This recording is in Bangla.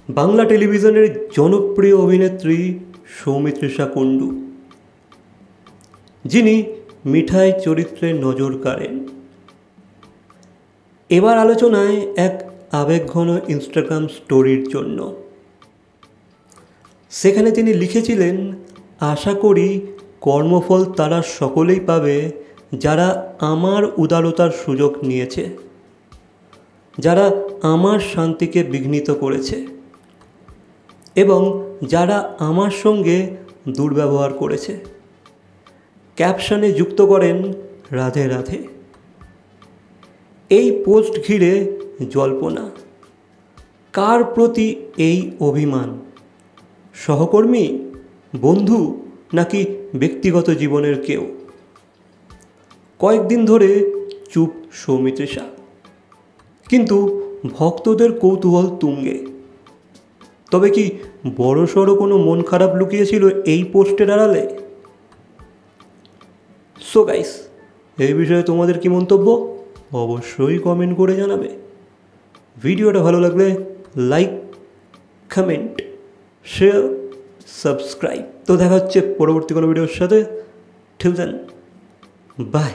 বাংলা টেলিভিশনের জনপ্রিয় অভিনেত্রী সৌমিত্রিষা কুণ্ডু, যিনি মিঠাই চরিত্রে নজর কাড়েন। এবার আলোচনায় এক আবেগঘন ইনস্টাগ্রাম স্টোরির জন্য। সেখানে তিনি লিখেছিলেন, আশা করি কর্মফল তারা সকলেই পাবে যারা আমার উদারতার সুযোগ নিয়েছে, যারা আমার শান্তিকে বিঘ্নিত করেছে এবং যারা আমার সঙ্গে দুর্ব্যবহার করেছে। ক্যাপশনে যুক্ত করেন, রাধে রাধে। এই পোস্ট ঘিরে জল্পনা। কার প্রতি এই অভিমান? সহকর্মী, বন্ধু, নাকি ব্যক্তিগত জীবনের কেউ? কয়েকদিন ধরে চুপ সৌমিত্রিষা, কিন্তু ভক্তদের কৌতূহল তুঙ্গে। তবে কি বড়সড় কোনো মন খারাপ লুকিয়েছিল এই পোস্টের আড়ালে? সো গাইস, এই বিষয়ে তোমাদের কি মন্তব্য অবশ্যই কমেন্ট করে জানাবে। ভিডিওটা ভালো লাগলে লাইক, কমেন্ট, শেয়ার, সাবস্ক্রাইব। তো দেখা হচ্ছে পরবর্তী কোনো ভিডিওর সাথে। Till then, by.